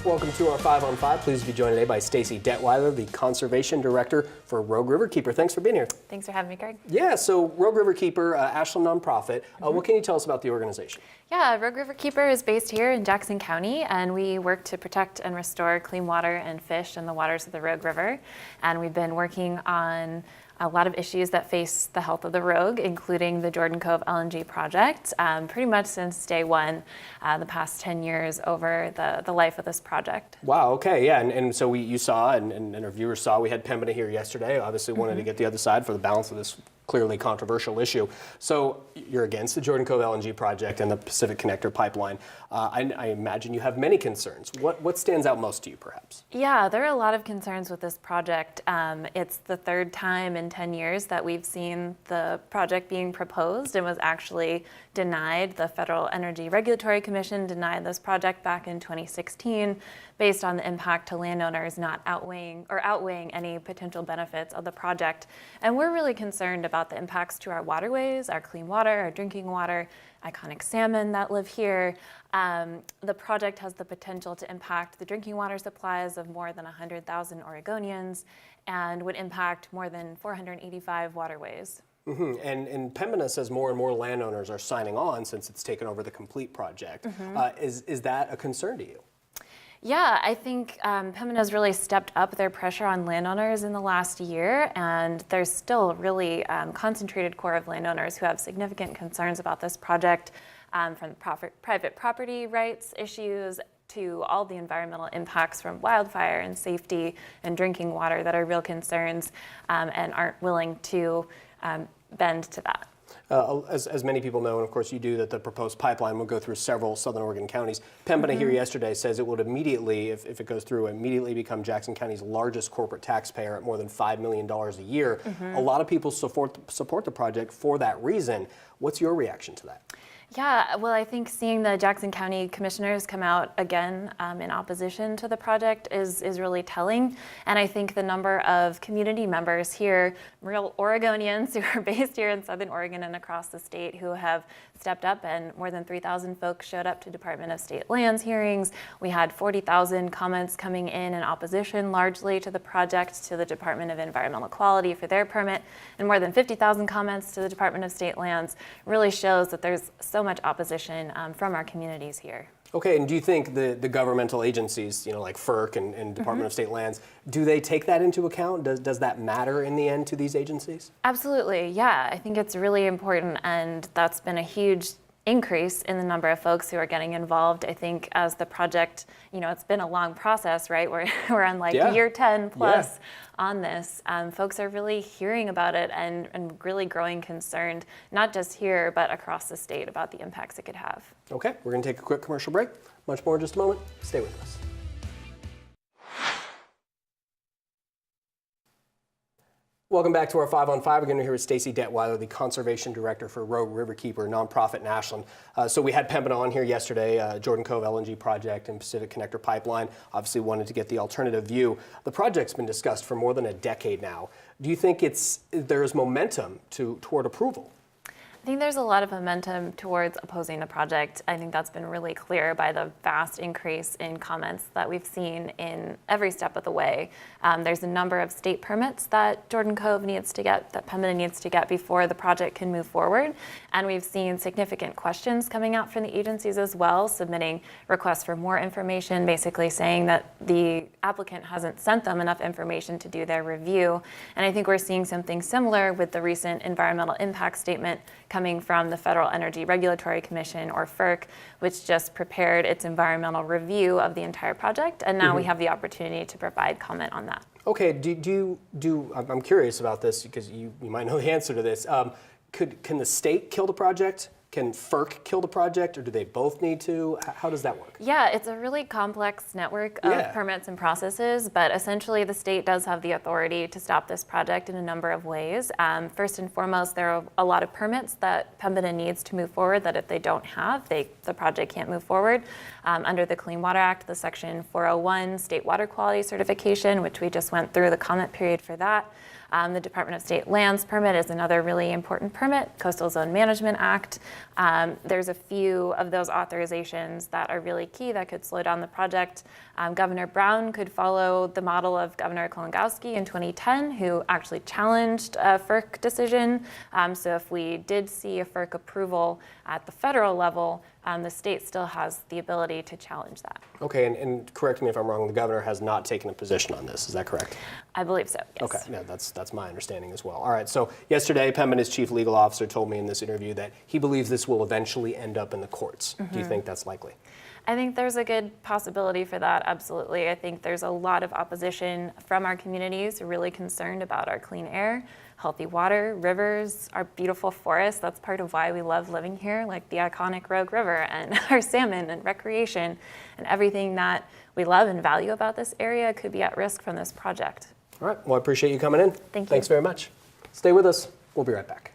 Welcome to our 5 on 5. Pleased to be joined today by Stacy Detwiler, the Conservation Director for Rogue Riverkeeper. Thanks for being here. Thanks for having me, Greg. Yeah, so Rogue Riverkeeper, Ashland nonprofit. What can you tell us about the organization? Yeah, Rogue Riverkeeper is based here in Jackson County, and we work to protect and restore clean water and fish in the waters of the Rogue River. And we've been working on a lot of issues that face the health of the Rogue, including the Jordan Cove LNG project, pretty much since day one, the past 10 years over the life of this project. Wow, okay, yeah, and so you saw, and our viewers saw, we had Pembina here yesterday, obviously wanted to get the other side for the balance of this clearly controversial issue. So you're against the Jordan Cove LNG project and the Pacific Connector pipeline. I imagine you have many concerns. What stands out most to you, perhaps? Yeah, there are a lot of concerns with this project. It's the third time in 10 years that we've seen the project being proposed and was actually denied. The Federal Energy Regulatory Commission denied this project back in 2016 based on the impact to landowners not outweighing any potential benefits of the project. And we're really concerned about the impacts to our waterways, our clean water, our drinking water, iconic salmon that live here. The project has the potential to impact the drinking water supplies of more than 100,000 Oregonians and would impact more than 485 waterways. Mm-hmm. And Pembina says more and more landowners are signing on since it's taken over the complete project. Is that a concern to you? Yeah, I think Pembina has really stepped up their pressure on landowners in the last year, and there's still a really concentrated core of landowners who have significant concerns about this project, from private property rights issues to all the environmental impacts from wildfire and safety and drinking water that are real concerns, and aren't willing to bend to that. As many people know, and of course you do, that the proposed pipeline will go through several southern Oregon counties. Pembina here yesterday says it would immediately, if it goes through, immediately become Jackson County's largest corporate taxpayer at more than $5 million a year. A lot of people support the project for that reason. What's your reaction to that? Yeah, well, I think seeing the Jackson County commissioners come out again in opposition to the project is really telling. And I think the number of community members here, real Oregonians who are based here in Southern Oregon and across the state, who have stepped up, and more than 3,000 folks showed up to Department of State Lands hearings. We had 40,000 comments coming in opposition largely to the project, to the Department of Environmental Quality for their permit, and more than 50,000 comments to the Department of State Lands. Really shows that there's so much opposition from our communities here. Okay, and do you think the governmental agencies, like FERC and Department of State Lands, do they take that into account? Does that matter in the end to these agencies? Absolutely, yeah. I think it's really important, and that's been a huge increase in the number of folks who are getting involved. I think as the project, it's been a long process, right? We're on year 10 plus on this. Folks are really hearing about it and really growing concerned, not just here, but across the state about the impacts it could have. Okay, we're gonna take a quick commercial break. Much more in just a moment. Stay with us. Welcome back to our 5 on 5. We're going to hear with Stacy Detwiler, the Conservation Director for Rogue Riverkeeper, nonprofit in Ashland. So we had Pembina on here yesterday, Jordan Cove LNG project and Pacific Connector pipeline. Obviously wanted to get the alternative view. The project's been discussed for more than a decade now. Do you think there is momentum toward approval? I think there's a lot of momentum towards opposing the project. I think that's been really clear by the vast increase in comments that we've seen in every step of the way. There's a number of state permits that Jordan Cove needs to get, that Pembina needs to get before the project can move forward. And we've seen significant questions coming out from the agencies as well, submitting requests for more information, basically saying that the applicant hasn't sent them enough information to do their review. And I think we're seeing something similar with the recent environmental impact statement coming from the Federal Energy Regulatory Commission, or FERC, which just prepared its environmental review of the entire project, and now we have the opportunity to provide comment on that. Okay, I'm curious about this because you might know the answer to this. Can the state kill the project? Can FERC kill the project, or do they both need to? How does that work? Yeah, it's a really complex network of permits and processes, but essentially the state does have the authority to stop this project in a number of ways. First and foremost, there are a lot of permits that Pembina needs to move forward that if they don't have, the project can't move forward. Under the Clean Water Act, the Section 401 State Water Quality Certification, which we just went through the comment period for that. The Department of State Lands permit is another really important permit, Coastal Zone Management Act. There's a few of those authorizations that are really key that could slow down the project. Governor Brown could follow the model of Governor Kolongowski in 2010, who actually challenged a FERC decision. So if we did see a FERC approval at the federal level, the state still has the ability to challenge that. Okay, and correct me if I'm wrong, the governor has not taken a position on this, is that correct? I believe so, yes. Okay, yeah, that's my understanding as well. All right, so yesterday, Pembina's chief legal officer told me in this interview that he believes this will eventually end up in the courts. Do you think that's likely? I think there's a good possibility for that, absolutely. I think there's a lot of opposition from our communities who are really concerned about our clean air, healthy water, rivers, our beautiful forests. That's part of why we love living here, like the iconic Rogue River and our salmon and recreation and everything that we love and value about this area could be at risk from this project. All right, well, I appreciate you coming in. Thank you. Thanks very much. Stay with us. We'll be right back.